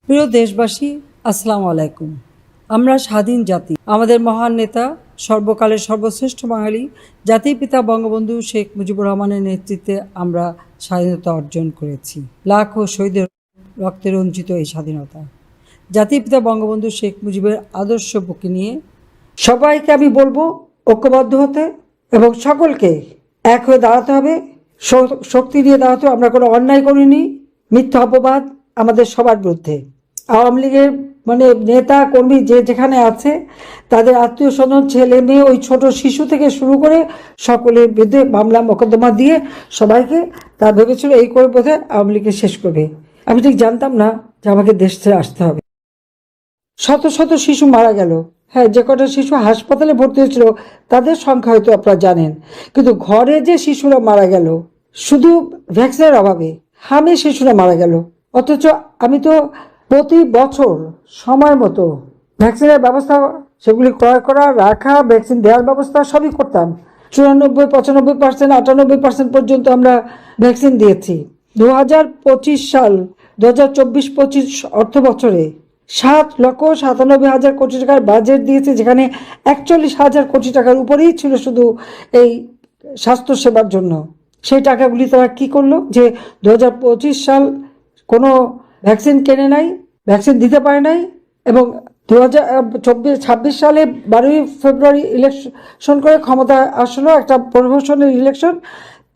প্রিয় দেশবাসী, আসসালামু আলাইকুম। আমরা স্বাধীন জাতি। আমাদের মহান নেতা, সর্বকালের সর্বশ্রেষ্ঠ বাঙালি জাতির পিতা বঙ্গবন্ধু শেখ মুজিবুর রহমানের নেতৃত্বে আমরা স্বাধীনতা অর্জন করেছি। লাখো শহীদের রক্তে রঞ্জিত এই স্বাধীনতা। জাতির পিতা বঙ্গবন্ধু শেখ মুজিবের আদর্শ বুকে নিয়ে সবাইকে আমি বলবো ঐক্যবদ্ধ হতে এবং সকলকে এক হয়ে দাঁড়াতে হবে, শক্তি দিয়ে দাঁড়াতে হবে। আমরা কোনো অন্যায় করিনি, মিথ্যা অপবাদ আমাদের সবার বিরুদ্ধে। আওয়ামী লীগের নেতা কর্মী যে যেখানে আছে তাদের আত্মীয় স্বজন, ছেলে মেয়ে, ওই ছোট শিশু থেকে শুরু করে সকলের বিরুদ্ধে মামলা মোকদ্দমা দিয়ে সবাইকে তারা ভেবেছিল এই করে বোধহয় আওয়ামী লীগকে শেষ করবে। আমি ঠিক জানতাম না যে আমাকে দেশ ছেড়ে আসতে হবে। শত শত শিশু মারা গেল। হ্যাঁ, যে কটা শিশু হাসপাতালে ভর্তি হয়েছিল তাদের সংখ্যা হয়তো আপনারা জানেন, কিন্তু ঘরে যে শিশুরা মারা গেল শুধু ভ্যাকসিনের অভাবে, হামে শিশুরা মারা গেল। অথচ আমি তো প্রতি বছর সময় মতো ভ্যাকসিনের ব্যবস্থা, সেগুলি ক্রয় করা, রাখা, ভ্যাকসিন দেওয়ার ব্যবস্থা সবই করতাম। 94, 95%, 98% পর্যন্ত আমরা ভ্যাকসিন দিয়েছি। 2025 সাল 2024-25 অর্থ বছরে 7,97,000 কোটি টাকার বাজেট দিয়েছে, যেখানে 41,000 কোটি টাকার উপরেই ছিল শুধু এই স্বাস্থ্য সেবার জন্য। সেই টাকাগুলি তারা কি করলো যে 2025 সাল কোনো ভ্যাকসিন কেনে নাই, ভ্যাকসিন দিতে পারে নাই, এবং 2026 সালে 12ই ফেব্রুয়ারি ইলেকশন করে ক্ষমতা আসলো, একটা প্রহসনের ইলেকশন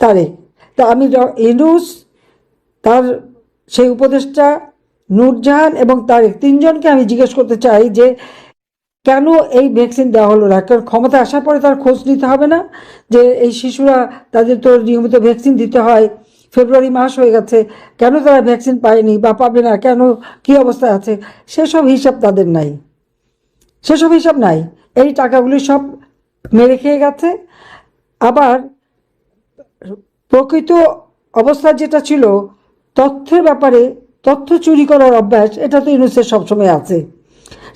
তারিখ। তা আমি ইউনূস, তার সেই উপদেষ্টা নূরজাহান এবং তারেক, তিনজনকে আমি জিজ্ঞেস করতে চাই যে কেন এই ভ্যাকসিন দেওয়া হলো না। কারণ ক্ষমতা আসার পরে তার খোঁজ নিতে হবে না যে এই শিশুরা, তাদের তো নিয়মিত ভ্যাকসিন দিতে হয়, ফেব্রুয়ারি মাস হয়ে গেছে, কেন তারা ভ্যাকসিন পায়নি বা পাবে না, কেন, কী অবস্থায় আছে, সেসব হিসাব তাদের নাই, সেসব হিসাব নাই। এই টাকাগুলি সব মেরে খেয়ে গেছে। আবার প্রকৃত অবস্থা যেটা ছিল, তথ্যের ব্যাপারে তথ্য চুরি করার অভ্যাস, এটা তো ইউনূসের সবসময় আছে।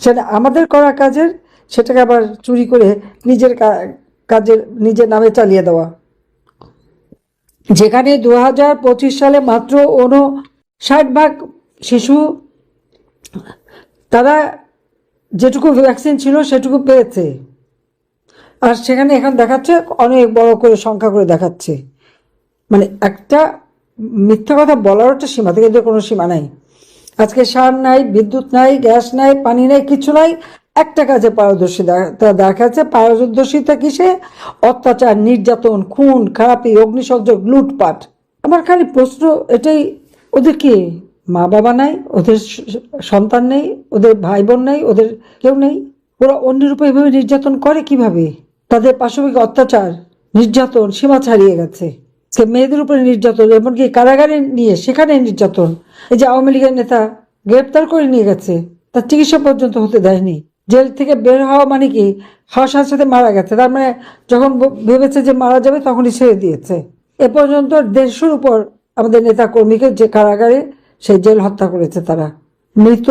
সেটা আমাদের করা কাজের, সেটাকে আবার চুরি করে নিজের কাজের নিজের নামে চালিয়ে দেওয়া। যেখানে 2025 সালে মাত্র 59% শিশু তারা যেটুকু ভ্যাকসিন ছিল সেটুকু পেয়েছে, আর সেখানে এখন দেখাচ্ছে অনেক বড় করে সংখ্যা করে দেখাচ্ছে। একটা মিথ্যা কথা বলার একটা সীমা থেকে কোনো সীমা নাই। আজকে সার নাই, বিদ্যুৎ নাই, গ্যাস নাই, পানি নাই, কিছু নাই, একটা কাজে পারদর্শিতা দেখাচ্ছে। পারদর্শিতা কিসে? অত্যাচার, নির্যাতন, খুন খারাপি, অগ্নিসংযোগ, লুটপাট। আমার খালি প্রশ্ন এটাই, ওদের কি মা বাবা নাই, ওদের সন্তান নেই, ওদের ভাই বোন নেই, ওদের কেউ নেই? ওরা অন্যের উপর এভাবে নির্যাতন করে কিভাবে? তাদের পাশবিক অত্যাচার, নির্যাতন সীমা ছাড়িয়ে গেছে। মেয়েদের উপরে নির্যাতন, এমনকি কারাগারে নিয়ে সেখানে নির্যাতন। এই যে আওয়ামী লীগের নেতা গ্রেপ্তার করে নিয়ে গেছে, তার চিকিৎসা পর্যন্ত হতে দেয়নি। জেল থেকে বের হওয়া মানে কি, হওয়ার সাথে সাথে মারা গেছে। তার মানে যখন ভেবেছে যে মারা যাবে তখনই ছেড়ে দিয়েছে। এ পর্যন্ত 150-র উপর আমাদের নেতা কর্মীকে যে কারাগারে সেই জেল হত্যা করেছে তারা। মৃত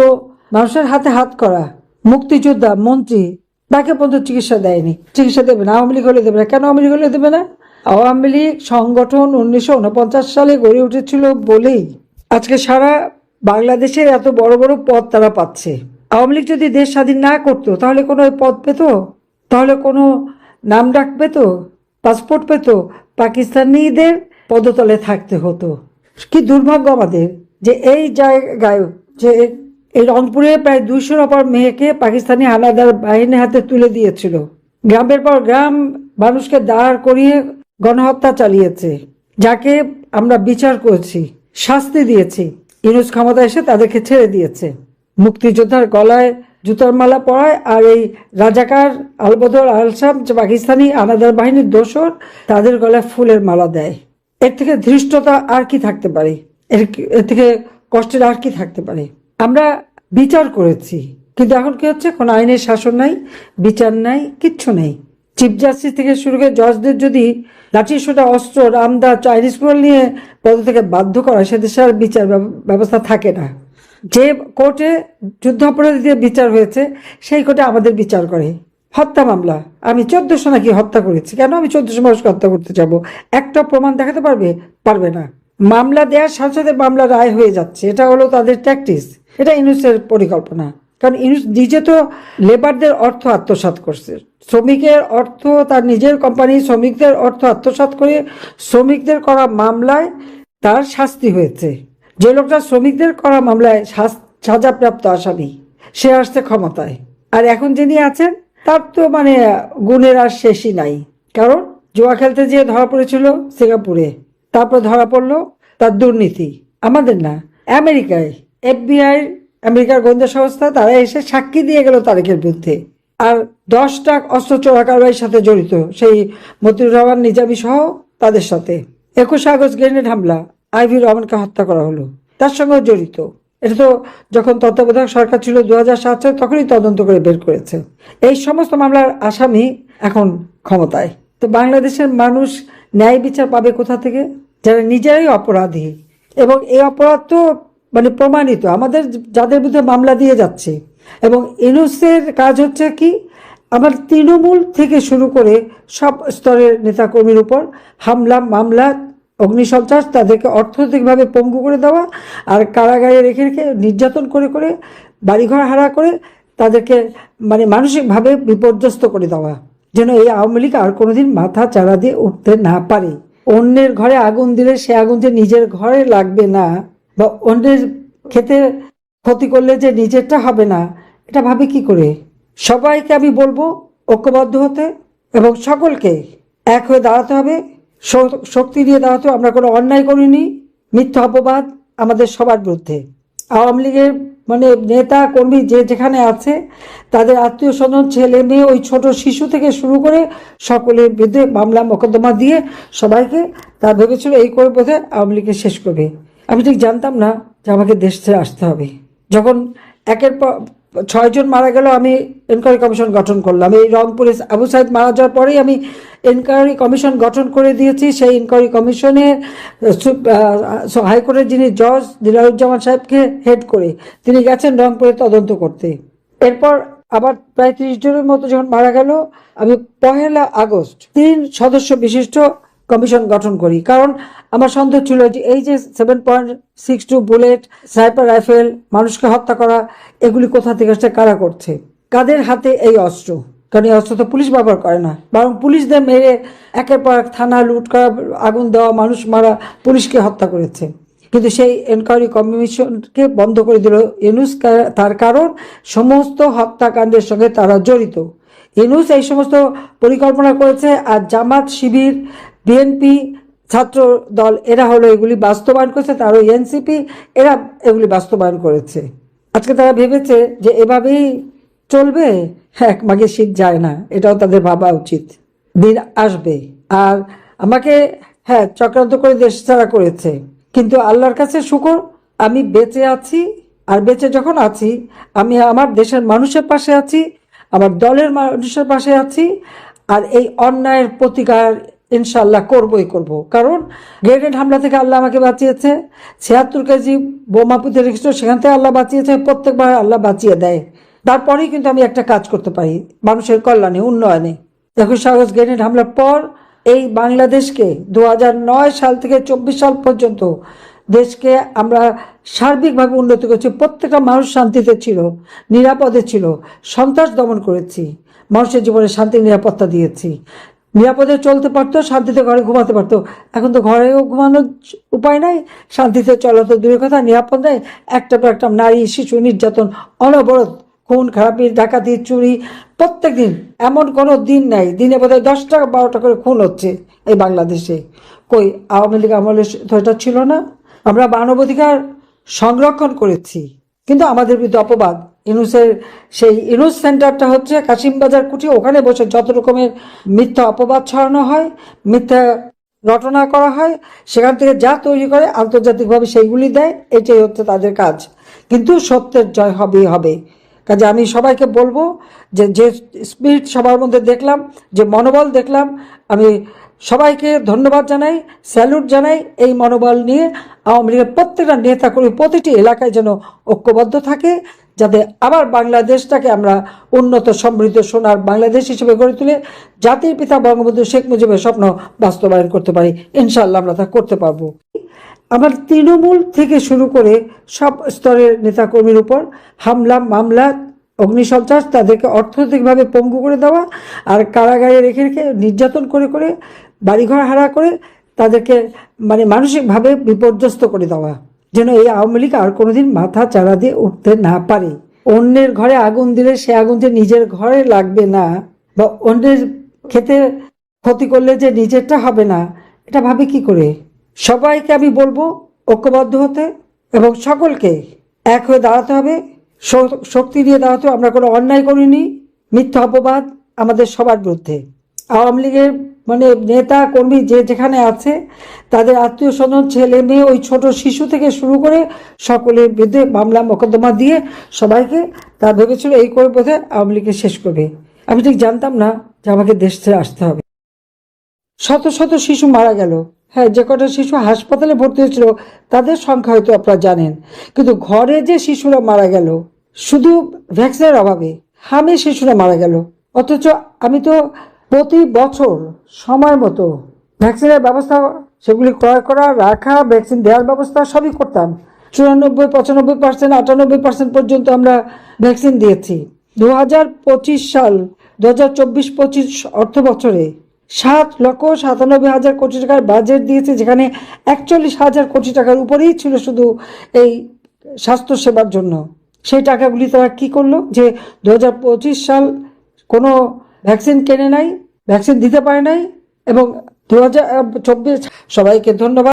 মানুষের হাতে হাত করা মুক্তিযোদ্ধা, মন্ত্রী, তাকে পর্যন্ত চিকিৎসা দেয়নি, চিকিৎসা দেবে না। আওয়ামী লীগ হলে দেবে না। কেন আওয়ামী লীগ হলে দেবে না? আওয়ামী লীগ সংগঠন 1949 সালে গড়ে উঠেছিল বলেই আজকে সারা বাংলাদেশের এত বড় বড় পদ তারা পাচ্ছে। আওয়ামী লীগ যদি দেশ স্বাধীন না করতো তাহলে কোনো পদ পেত? তাহলে কোনো নাম ডাক পেত? পাসপোর্ট পেত? পাকিস্তানিদের পদতলে থাকতে হতো। কি দুর্ভাগ্য আমাদের যে এই জায়গায়, যে এই রংপুরে প্রায় 200-র ওপর মেয়েকে পাকিস্তানি হানাদার বাহিনীর হাতে তুলে দিয়েছিল। গ্রামের পর গ্রাম মানুষকে দাঁড় করিয়ে গণহত্যা চালিয়েছে, যাকে আমরা বিচার করেছি, শাস্তি দিয়েছি। ইউনূস ক্ষমতা এসে তাদেরকে ছেড়ে দিয়েছে। মুক্তিযোদ্ধার গলায় জুতার মালা পরায়, আর এই রাজাকার আলবদর আলসাম, যে পাকিস্তানি আনাদার বাহিনীর দোসর, তাদের গলায় ফুলের মালা দেয়। এর থেকে ধৃষ্টতা আর কি থাকতে পারে? এর থেকে কষ্টের আর কি থাকতে পারে? আমরা বিচার করেছি, কিন্তু এখন কি হচ্ছে? কোনো আইনের শাসন নাই, বিচার নাই, কিচ্ছু নেই। চিফ জাস্টিস থেকে শুরু করে জজদের যদি লাঠি সোটা, অস্ত্র, রামদা, চাইনিজ কুড়াল নিয়ে পদ থেকে বাধ্য করা, সে দেশে আর বিচার ব্যবস্থা থাকে না। যে কোর্টে যুদ্ধাপরাধী দিয়ে বিচার হয়েছে সেই কোর্টে আমাদের বিচার করে। হত্যা মামলা, আমি 1400 নাকি হত্যা করেছি, কেন আমি 1400 মানুষকে হত্যা করতে যাবো? একটা প্রমাণ দেখাতে পারবে? পারবে না। মামলা দেওয়ার সাথে সাথে মামলা রায় হয়ে যাচ্ছে, এটা হলো তাদের ট্যাকটিস। এটা ইউনূসের পরিকল্পনা। কারণ ইউনূস নিজে তো লেবারদের অর্থ আত্মসাৎ করছে, শ্রমিকের অর্থ, তার নিজের কোম্পানি শ্রমিকদের অর্থ আত্মসাৎ করে শ্রমিকদের করা মামলায় তার শাস্তি হয়েছে। যে লোকটা শ্রমিকদের করা মামলায় সাজাপ্রাপ্ত আসামি, সে আসছে ক্ষমতায়। আর এখন যিনি আছেন তার তো মানে গুণের আর শেষই নাই। কারণ জুয়া খেলতে যেয়ে ধরা পড়েছিল সিঙ্গাপুরে, তারপর ধরা পড়লো তার দুর্নীতি। আমাদের না, আমেরিকায় FBI, আমেরিকার গোয়েন্দা সংস্থা, তারা এসে সাক্ষী দিয়ে গেল তারেকের বিরুদ্ধে। আর 10টা অস্ত্র চোরাকারবারির সাথে জড়িত সেই মতিউর রহমান নিজামী সহ তাদের সাথে। 21 আগস্ট গ্রেনেড হামলা, আইভি রহমানকে হত্যা করা হলো, তার সঙ্গেও জড়িত। এটা তো যখন তত্ত্বাবধায়ক সরকার ছিল 2007 সালে, তখনই তদন্ত করে বের করেছে। এই সমস্ত মামলার আসামি এখন ক্ষমতায়। তো বাংলাদেশের মানুষ ন্যায় বিচার পাবে কোথা থেকে? যারা নিজেরাই অপরাধী। এবং এই অপরাধ তো মানে প্রমাণিত, আমাদের যাদের বিরুদ্ধে মামলা দিয়ে যাচ্ছে। এবং ইউনূসের কাজ হচ্ছে কি, আমার তৃণমূল থেকে শুরু করে সব স্তরের নেতাকর্মীর উপর হামলা, মামলা, অগ্নিসন্ত্রাস, তাদেরকে অর্থনৈতিকভাবে পঙ্গু করে দেওয়া, আর কারাগারে রেখে রেখে নির্যাতন করে করে, বাড়িঘর হারা করে তাদেরকে মানে মানসিকভাবে বিপর্যস্ত করে দেওয়া, যেন এই আওয়ামী লীগ আর কোনোদিন মাথা চাড়া দিয়ে উঠতে না পারে। অন্যের ঘরে আগুন দিলে সে আগুন যে নিজের ঘরে লাগবে না, বা অন্যের খেতে ক্ষতি করলে যে নিজেরটা হবে না, এটা ভাবে কি করে? সবাইকে আমি বলবো ঐক্যবদ্ধ হতে এবং সকলকে এক হয়ে দাঁড়াতে হবে, শক্তি দিয়ে দাঁড়াতে হবে। আমরা কোনো অন্যায় করিনি, মিথ্যা অপবাদ আমাদের সবার বিরুদ্ধে। আওয়ামী লীগের মানে নেতা কর্মী যে যেখানে আছে, তাদের আত্মীয় স্বজন, ছেলে মেয়ে, ওই ছোট শিশু থেকে শুরু করে সকলের বিরুদ্ধে মামলা মোকদ্দমা দিয়ে সবাইকে, তার ভেবেছিল এই করে বোধহয় আওয়ামী লীগকে শেষ করবে। আমি ঠিক জানতাম না যে আমাকে দেশ ছেড়ে আসতে হবে। যখন একের পর 6 জন মারা গেল, আমি এনকোয়ারি কমিশন গঠন করলাম। এই রংপুরে আবু সাইদ মারা যাওয়ার পরেই আমি এনকোয়ারি কমিশন গঠন করে দিয়েছি। সেই এনকোয়ারি কমিশনে হাইকোর্টের যিনি জজ দিলারুজ্জামান সাহেবকে হেড করে তিনি গেছেন রংপুরে তদন্ত করতে। এরপর আবার প্রায় 30 জনের মতো যখন মারা গেল, আমি 1 আগস্ট 3 সদস্য বিশিষ্ট কমিশন গঠন করি। কারণ আমার সন্দেহ ছিল যে এই যে 7.62 বুলেট, স্নাইপার রাইফেল, মানুষকে হত্যা করা, এগুলি কোথা থেকে আসছে, কারা করছে, কাদের হাতে এই অস্ত্র? কারণ এই অস্ত্র তো পুলিশ ব্যবহার করে না, বরং পুলিশদের মেরে একের পর এক থানা লুট করা, আগুন দেওয়া, মানুষ মারা, পুলিশকে হত্যা করেছে। কিন্তু সেই এনকোয়ারি কমিশনকে বন্ধ করে দিল ইউনূস। তার কারণ সমস্ত হত্যাকাণ্ডের সঙ্গে তারা জড়িত। ইউনূস এই সমস্ত পরিকল্পনা করেছে, আর জামাত, শিবির, বিএনপি, ছাত্র দল, এরা হলো এগুলি বাস্তবায়ন করেছে। তারও এনসিপি, এরা এগুলি বাস্তবায়ন করেছে। আজকে তারা ভেবেছে যে এভাবেই চলবে, এক মাঘে শীত যায় না, এটাও তাদের ভাবা উচিত। দিন আসবে। আর আমাকে চক্রান্ত করে দেশ ছাড়া করেছে, কিন্তু আল্লাহর কাছে শুকর, আমি বেঁচে আছি। আর বেঁচে যখন আছি, আমি আমার দেশের মানুষের পাশে আছি, আমার দলের মানুষের পাশে আছি। আর এই অন্যায়ের প্রতিকার ইনশাল্লাহ করবই করব। কারণ গ্রেনেড হামলা থেকে আল্লাহ আমাকে বাঁচিয়েছে, 76 কেজি বোমা পুঁতে রেখেছিল, সেখান থেকে আল্লাহ বাঁচিয়েছে, প্রত্যেকবার আল্লাহ বাঁচিয়ে দেয়। তারপরেই কিন্তু আমি একটা কাজ করতে পারি মানুষের কল্যাণে, উন্নয়নে। 21 আগস্ট গ্রেনেড হামলার পর এই বাংলাদেশকে 2009 সাল থেকে 24 সাল পর্যন্ত দেশকে আমরা সার্বিকভাবে উন্নতি করেছি। প্রত্যেকটা মানুষ শান্তিতে ছিল, নিরাপদে ছিল, সন্ত্রাস দমন করেছি, মানুষের জীবনে শান্তি নিরাপত্তা দিয়েছি, নিরাপদে চলতে পারতো, শান্তিতে ঘরে ঘুমাতে পারতো। এখন তো ঘরেও ঘুমানোর উপায় নাই, শান্তিতে চলা তো দূরের কথা, নিরাপদ নেই। একটা পর একটা নারী শিশু নির্যাতন, অনবরত খুন খারাপি, ডাকাতি, চুরি, প্রত্যেক দিন। এমন কোনো দিন নাই দিনে বোধহয় 10টা 12টা করে খুন হচ্ছে এই বাংলাদেশে। কই আওয়ামী লীগ আমলে তো এটা ছিল না? আমরা মানবাধিকার সংরক্ষণ করেছি, কিন্তু আমাদের বিরুদ্ধে অপবাদ। ইউনূসের সেই ইউনূস সেন্টারটা হচ্ছে কাশিমবাজার কুঠি, ওখানে বসে যত রকমের মিথ্যা অপবাদ ছড়ানো হয়, মিথ্যা রটনা করা হয়, সেখান থেকে যা তৈরি করে আন্তর্জাতিকভাবে সেইগুলি দেয়। এটাই হচ্ছে তাদের কাজ। কিন্তু সত্যের জয় হবেই হবে। কাজে আমি সবাইকে বলবো যে যে স্পিরিট সবার মধ্যে দেখলাম, যে মনোবল দেখলাম, আমি সবাইকে ধন্যবাদ জানাই, স্যালুট জানাই। এই মনোবল নিয়ে আওয়ামী লীগের প্রত্যেকটা নেতা কর্মী প্রতিটি এলাকায় যেন ঐক্যবদ্ধ থাকে, যাতে আবার বাংলাদেশটাকে আমরা উন্নত, সমৃদ্ধ, সোনার বাংলাদেশ হিসেবে গড়ে তুলে জাতির পিতা বঙ্গবন্ধু শেখ মুজিবের স্বপ্ন বাস্তবায়ন করতে পারি। ইনশাআল্লাহ আমরা তা করতে পারবো। আমার তৃণমূল থেকে শুরু করে সব স্তরের নেতাকর্মীর উপর হামলা, মামলা, অগ্নিসন্ত্রাস, তাদেরকে অর্থনৈতিকভাবে পঙ্গু করে দেওয়া, আর কারাগারে রেখে রেখে নির্যাতন করে করে, বাড়িঘর হারা করে তাদেরকে মানে মানসিকভাবে বিপর্যস্ত করে দেওয়া, যেন এই আওয়ামী লীগ আর কোনোদিন মাথা চাড়া দিয়ে উঠতে না পারে। অন্যের ঘরে আগুন দিলে সে আগুন যে নিজের ঘরে লাগবে না, বা অন্যের খেতে ক্ষতি করলে যে নিজেরটা হবে না, এটা ভাবে কি করে? সবাইকে আমি বলবো ঐক্যবদ্ধ হতে এবং সকলকে এক হয়ে দাঁড়াতে হবে, শক্তি দিয়ে দাঁড়াতে হবে। আমরা কোনো অন্যায় করিনি, মিথ্যা অপবাদ আমাদের সবার বিরুদ্ধে। আওয়ামী লীগের মানে নেতা কর্মী যে যেখানে আছে, তাদের আত্মীয় স্বজন, ছেলে মেয়ে, ওই ছোট শিশু থেকে শুরু করে সকলের বিরুদ্ধে মামলা মোকদ্দমা দিয়ে সবাইকে, তার ভেবেছিল এই করে বোধহয় আওয়ামী লীগকে শেষ করবে। আমি ঠিক জানতাম না যে আমাকে দেশ ছেড়ে আসতে হবে। শত শত শিশু মারা গেল। হ্যাঁ, যে কটা শিশু হাসপাতালে ভর্তি হয়েছিল তাদের সংখ্যা হয়তো আপনারা জানেন, কিন্তু ঘরে যে শিশুরা মারা গেল শুধু ভ্যাকসিনের অভাবে, হামে শিশুরা মারা গেল। অথচ আমি তো প্রতি বছর সময় মতো ভ্যাকসিনের ব্যবস্থা, সেগুলি ক্রয় করা, রাখা, ভ্যাকসিন দেওয়ার ব্যবস্থা সবই করতাম। 94, 95%, 98% পর্যন্ত আমরা ভ্যাকসিন দিয়েছি। 2025 সাল, 2024-25 অর্থ বছরে 7,97,000 কোটি টাকার বাজেট দিয়েছে, যেখানে 41,000 কোটি টাকার উপরেই ছিল শুধু এই স্বাস্থ্য সেবার জন্য। সেই টাকাগুলি তারা কি করলো যে 2025 সাল কোনো ভ্যাকসিন কেনে নাই, ভ্যাকসিন দিতে পারে নাই, এবং 2024। সবাইকে ধন্যবাদ।